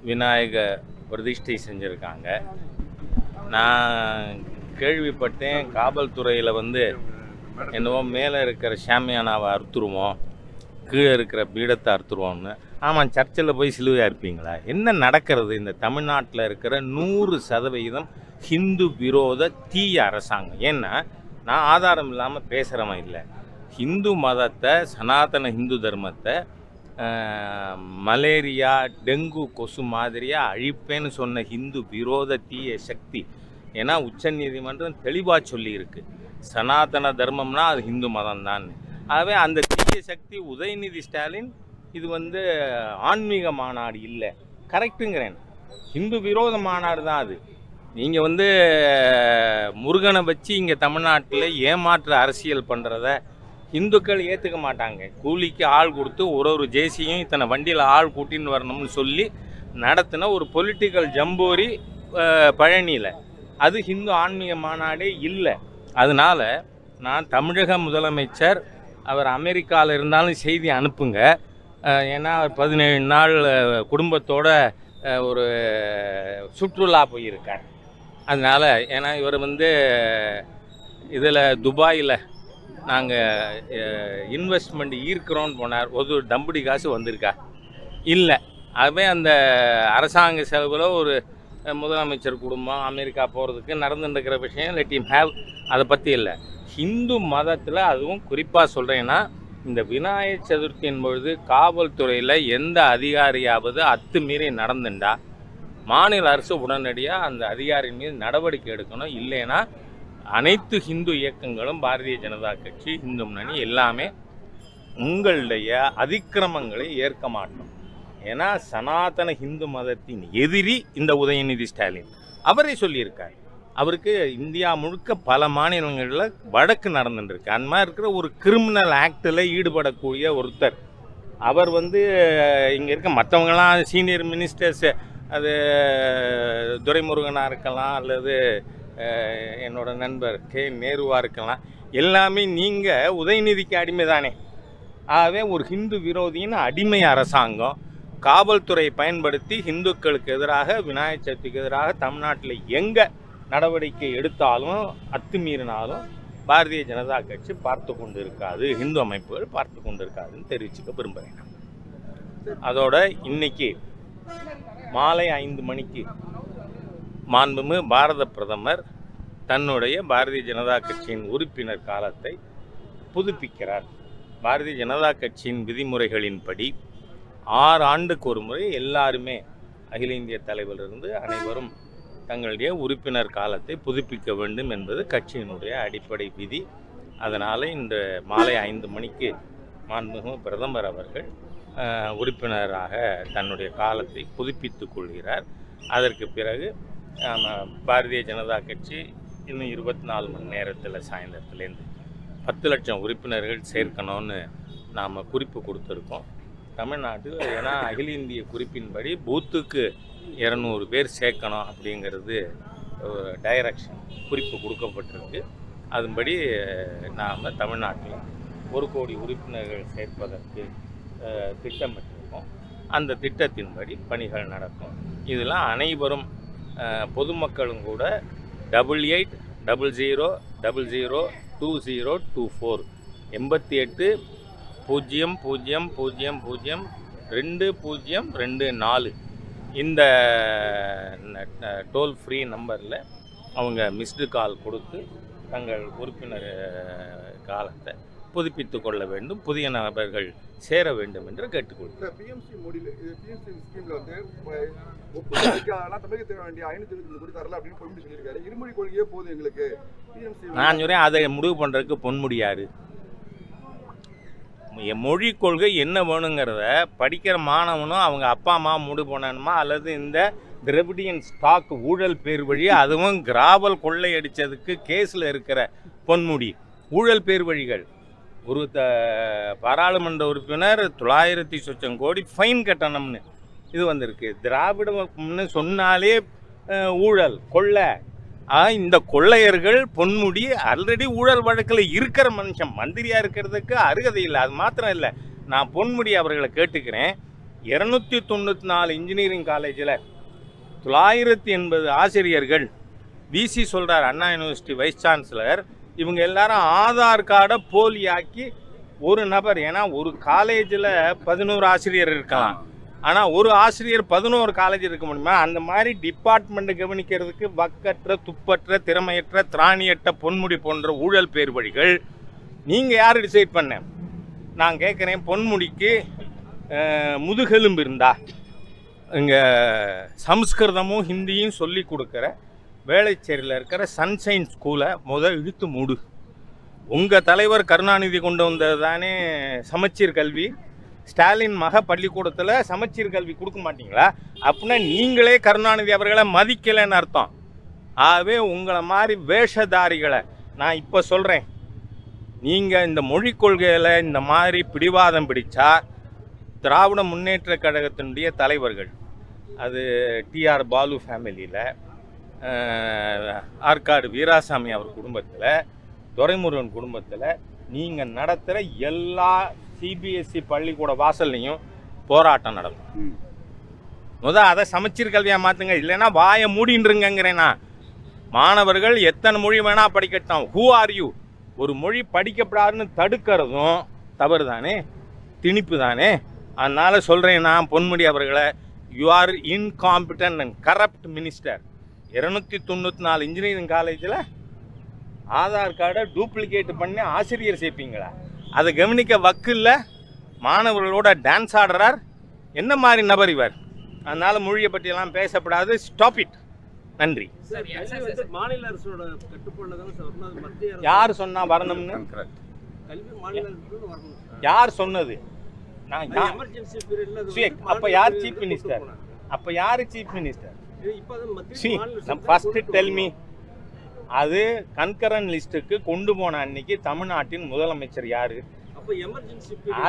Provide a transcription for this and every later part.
விநாயக பிரதிஷ்டை செஞ்சுருக்காங்க. நான் கேள்விப்பட்டேன் காவல்துறையில் என்னவோ மேலே இருக்கிற ஷாமியானாவை அறுத்துருவோம், கீழே இருக்கிற பீடத்தை அறுத்துருவோம்னு. ஆமாம், சர்ச்சில் போய் சிலுவையாக இருப்பீங்களா? என்ன நடக்கிறது? இந்த தமிழ்நாட்டில் இருக்கிற 100% ஹிந்து விரோத தீய அரசாங்கம். ஏன்னா நான் ஆதாரம் இல்லாமல் பேசுகிறவன் இல்லை. ஹிந்து மதத்தை, சனாதன ஹிந்து தர்மத்தை மலேரியா டெங்கு கொசு மாதிரியாக அழிப்பேன்னு சொன்ன ஹிந்து விரோத தீய சக்தி. ஏன்னா உச்சநீதிமன்றம் தெளிவாக சொல்லியிருக்கு, சனாதன தர்மம்னா அது ஹிந்து மதம் தான். ஆகவே அந்த தீய சக்தி உதயநிதி ஸ்டாலின் இது ஆன்மீக மாநாடு இல்லை, கரெக்டுங்கிறேன், ஹிந்து விரோத மாநாடு தான் அது. நீங்கள் முருகனை வச்சு இங்கே தமிழ்நாட்டில் ஏமாற்று அரசியல் பண்ணுறத இந்துக்கள் ஏற்றுக்க மாட்டாங்க. கூலிக்கு ஆள் கொடுத்து ஒரு ஜேசியும் இத்தனை வண்டியில் ஆள் கூட்டின்னு வரணும்னு சொல்லி நடத்தின ஒரு பொலிட்டிக்கல் ஜம்போரி பழனியில், அது ஹிந்து ஆன்மீக மாநாடே இல்லை. அதனால் நான் தமிழக முதலமைச்சர் அவர் அமெரிக்காவில் இருந்தாலும் செய்தி அனுப்புங்க. ஏன்னா அவர் 17 நாள் குடும்பத்தோட ஒரு சுற்றுலா போயிருக்கார். அதனால் ஏன்னா இவர் இதில் துபாயில் நாங்கள் இன்வெஸ்ட்மெண்ட் ஈர்க்கிறோன்னு போனார். ஒரு டம்புடி காசு வந்திருக்கா இல்லை. அதுவே அந்த அரசாங்க செலவில் ஒரு முதலமைச்சர் குடும்பம் அமெரிக்கா போகிறதுக்கு நடந்துருக்கிற விஷயம் லெட் ஹிம் ஹேவ், அதை பற்றி இல்லை. ஹிந்து மதத்தில் அதுவும் குறிப்பாக சொல்கிறேன்னா, இந்த விநாயகர் சதுர்த்தியின் பொழுது காவல்துறையில் எந்த அதிகாரியாவது அத்துமீறி நடந்துட்டா மாநில அரசு உடனடியாக அந்த அதிகாரியின் மீது நடவடிக்கை எடுக்கணும். இல்லைன்னா அனைத்து ஹிந்து இயக்கங்களும், பாரதிய ஜனதா கட்சி, இந்து முன்னணி எல்லாமே உங்களுடைய அதிக்கிரமங்களை ஏற்க மாட்டோம். ஏன்னா சனாதன ஹிந்து மதத்தின் எதிரி இந்த உதயநிதி ஸ்டாலின். அவரே சொல்லியிருக்கார். அவருக்கு இந்தியா முழுக்க பல மாநிலங்களில் வழக்கு நடந்துட்டுருக்கு. அந்த மாதிரி இருக்கிற ஒரு கிரிமினல் ஆக்டில் ஈடுபடக்கூடிய ஒருத்தர். அவர் இங்கே இருக்க மற்றவங்களாம் சீனியர் மினிஸ்டர்ஸ், அது துரைமுருகனாக இருக்கலாம் அல்லது என்னோட நண்பர் கே நேருவாக இருக்கலாம், எல்லாமே நீங்கள் உதயநிதிக்கு அடிமை தானே. ஆகவே ஒரு ஹிந்து விரோதியின் அடிமை அரசாங்கம் காவல்துறையை பயன்படுத்தி ஹிந்துக்களுக்கு எதிராக, விநாயகர் சதுர்த்திக்கு எதிராக தமிழ்நாட்டில் எங்கே நடவடிக்கை எடுத்தாலும் அத்துமீறினாலும் பாரதிய ஜனதா கட்சி பார்த்து கொண்டு இருக்காது, ஹிந்து அமைப்புகள் பார்த்து கொண்டு இருக்காதுன்னு தெரிவிச்சுக்க விரும்புகிறேன். அதோட இன்னைக்கு மாலை 5 மணிக்கு மாண்புமிகு பாரத பிரதமர் தன்னுடைய பாரதிய ஜனதா கட்சியின் உறுப்பினர் காலத்தை புதுப்பிக்கிறார். பாரதிய ஜனதா கட்சியின் விதிமுறைகளின்படி 6 ஆண்டுக்கு ஒரு முறை எல்லாருமே அகில இந்திய தலைவரிலிருந்து அனைவரும் தங்களுடைய உறுப்பினர் காலத்தை புதுப்பிக்க வேண்டும் என்பது கட்சியினுடைய அடிப்படை விதி. அதனால் இந்த மாலை 5 மணிக்கு மாண்புமிகு பிரதமர் அவர்கள் உறுப்பினராக தன்னுடைய காலத்தை புதுப்பித்துக் கொள்கிறார். அதற்கு பிறகு பாரதிய ஜனதா கட்சி இன்னும் 24 மணி நேரத்தில் சாயந்தரத்துலேருந்து 10 லட்சம் உறுப்பினர்கள் சேர்க்கணும்னு நாம் குறிப்பு கொடுத்துருக்கோம் தமிழ்நாட்டு. ஏன்னா அகில இந்திய குறிப்பின்படி பூத்துக்கு 200 பேர் சேர்க்கணும் அப்படிங்கிறது ஒரு டைரக்ஷன் குறிப்பு கொடுக்கப்பட்டிருக்கு. அதன்படி நாம் தமிழ்நாட்டில் 1 கோடி உறுப்பினர்கள் சேர்ப்பதற்கு திட்டமிட்டிருக்கோம். அந்த திட்டத்தின்படி பணிகள் நடக்கும். இதெல்லாம் அனைவரும் பொதுமக்களும் கூட 8800002024 8800002024 இந்த டோல் ஃப்ரீ நம்பரில் அவங்க மிஸ்டு கால் கொடுத்து தங்கள் உறுப்பினர் காலத்தை புதுப்பித்து கொள்ள வேண்டும், புதிய நபர்கள் சேர வேண்டும் என்று கேட்டுக்கொள்கிறேன். நான் சொல்றேன், அதை முடிவு பண்றதுக்கு பொன்முடியாரு. மொழி கொள்கை என்ன வேணுங்கிறத படிக்கிற மாணவனும் அவங்க அப்பா அம்மா முடிவு பண்ணணுமா, அல்லது இந்த திரவிடியன் ஸ்டாக் ஊழல் பேர் வழி, அதுவும் கிராவல் கொள்ளை அடித்ததுக்கு கேஸில் இருக்கிற பொன்முடி ஊழல் பேர் வழிகள். ஒரு பாராளுமன்ற உறுப்பினர் 900 சொச்சம் கோடி ஃபைன் கட்டணம்னு இது வந்திருக்கு. திராவிடம்னு சொன்னாலே ஊழல் கொள்ளை. இந்த கொள்ளையர்கள் பொன்முடி ஆல்ரெடி ஊழல் வழக்கில் இருக்கிற மனுஷன், மந்திரியாக இருக்கிறதுக்கு அருகதை இல்லை. அது மாத்திரம் இல்லை, நான் பொன்முடி அவர்களை கேட்டுக்கிறேன், 294 இன்ஜினியரிங் காலேஜில் 980 ஆசிரியர்கள். விசி சொல்கிறார், அண்ணா யூனிவர்சிட்டி வைஸ் சான்சலர், இவங்க எல்லாரும் ஆதார் கார்டை போலியாக்கி ஒரு நபர், ஏன்னா ஒரு காலேஜில் 11 ஆசிரியர் இருக்கலாம், ஆனால் ஒரு ஆசிரியர் 11 காலேஜ் இருக்க முடியுமா? அந்த மாதிரி டிபார்ட்மெண்ட்டை கவனிக்கிறதுக்கு வக்கற்ற, துப்பற்ற, திறமையற்ற, திராணியற்ற, பொன்முடி போன்ற ஊழல் பேர் வழிகள். நீங்கள் யார் டிசைட் பண்ண? நான் கேட்குறேன், பொன்முடிக்கு முதுகெலும்பு இருந்தா இங்கே சம்ஸ்கிருதமும் ஹிந்தியும் சொல்லி கொடுக்குற வேளச்சேரியில் இருக்கிற சன்ஷைன் ஸ்கூலை இழுத்து மூடு. உங்கள் தலைவர் கருணாநிதி கொண்டு வந்தது தானே சமச்சீர் கல்வி. ஸ்டாலின் மக பள்ளிக்கூடத்தில் சமச்சீர் கல்வி கொடுக்க மாட்டீங்களா? அப்படின்னா நீங்களே கருணாநிதி அவர்களை மதிக்கலைன்னு அர்த்தம். ஆகவே உங்களை மாதிரி வேஷதாரிகளை நான் இப்போ சொல்கிறேன், நீங்கள் இந்த மொழிக் கொள்கையில் இந்த மாதிரி பிடிவாதம் பிடிச்சா திராவிட முன்னேற்ற கழகத்தினுடைய தலைவர்கள், அது டிஆர் பாலு ஃபேமிலியில், ஆற்காடு வீராசாமி அவர் குடும்பத்தில், துரைமுருகன் குடும்பத்தில் நீங்கள் நடத்துகிற எல்லா சிபிஎஸ்சி பள்ளிக்கூட வாசல்லையும் போராட்டம் நடக்கும். அதை சமச்சீர் கல்வியாக மாற்றுங்க, இல்லைன்னா வாயை மூடின்றுங்கிறேன்னா. மாணவர்கள் எத்தனை மொழி வேணால் படிக்கட்டும். Who are you? ஒரு மொழி படிக்கப்படாதுன்னு தடுக்கிறதும் தவறு தானே, திணிப்பு தானே. அதனால் சொல்கிறேன் நான், பொன்முடி அவர்களை, you are incompetent and corrupt minister. 294 engineering காலேஜில் ஆதார் கார்டை டூப்ளிகேட் பண்ணி ஆசிரியர் சேர்ப்பீங்களா? அதை கவனிக்க வக்கில்ல, மாணவர்களோட டான்ஸ் ஆடுறார். என்ன மாதிரி நபர் இவர்? அதனால் மொழியை பற்றியெல்லாம் பேசப்படாது. Stop it. நன்றி. மாநில அரசோட கட்டுப்பாடு யார் சொன்னா வரணும்னு? யார் சொன்னது? அப்ப யார் சீஃப் மினிஸ்டர்? அப்ப யாரு chief minister? First tell me. அது கன்கரண்ட் லிஸ்ட்டுக்கு கொண்டு போன அன்னைக்கு தமிழ்நாட்டின் முதலமைச்சர் யாரு?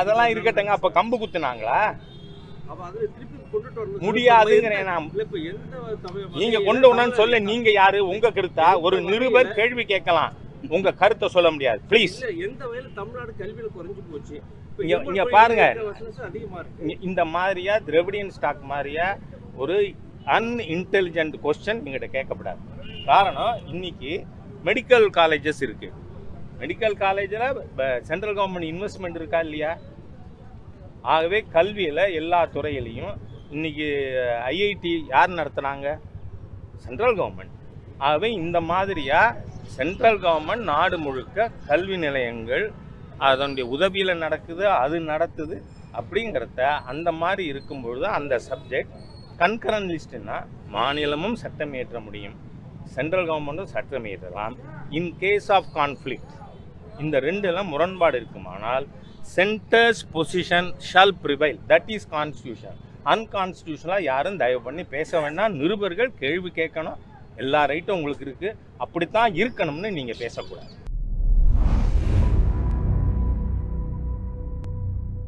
அதெல்லாம் இருக்கட்டங்க. அப்ப கம்பு குத்துனாங்களா? முடியாதுங்கிறேன். நீங்க கொண்டு வரணும்னு சொல்ல, நீங்க யாரு? உங்க கருத்தா? ஒரு நிருபர் கேள்வி கேட்கலாம், உங்க கருத்தை சொல்ல முடியாது. பிளீஸ். இங்க பாருங்க, இந்த மாதிரியா திராவிடியன் ஸ்டாக் மாதிரியா ஒரு அன்இன்டெலிஜென்ட் கொஸ்டின் எங்கிட்ட கேட்கப்படாது. காரணம், இன்னைக்கு மெடிக்கல் காலேஜஸ் இருக்கு. மெடிக்கல் காலேஜில் சென்ட்ரல் கவர்மெண்ட் இன்வெஸ்ட்மெண்ட் இருக்கா இல்லையா? ஆகவே கல்வியில் எல்லா துறையிலையும் இன்னைக்கு ஐஐடி யார் நடத்துனாங்க? Central government. ஆகவே இந்த மாதிரியாக சென்ட்ரல் கவர்மெண்ட் நாடு முழுக்க கல்வி நிலையங்கள் அதனுடைய உதவியில் நடக்குது, அது நடத்துது. அப்படிங்கிறத அந்த மாதிரி இருக்கும்பொழுது அந்த சப்ஜெக்ட் கன்கரண்ட் லிஸ்ட்டுன்னா மாநிலமும் சட்டம் இயற்ற முடியும், சென்ட்ரல் கவர்மெண்ட்டும் சட்டம் இயற்றலாம். இன் கேஸ் ஆஃப் கான்ஃப்ளிக்ட் இந்த ரெண்டுலாம் முரண்பாடு இருக்குமானால் centre's position shall prevail. That is constitution. அன்கான்ஸ்டியூஷனாக யாரும் தயவு பண்ணி பேச வேண்டாம். நிருபர்கள் கேள்வி கேட்கணும், எல்லா ரைட்டும் உங்களுக்கு இருக்குது. அப்படித்தான் இருக்கணும்னு நீங்கள் பேசக்கூடாது.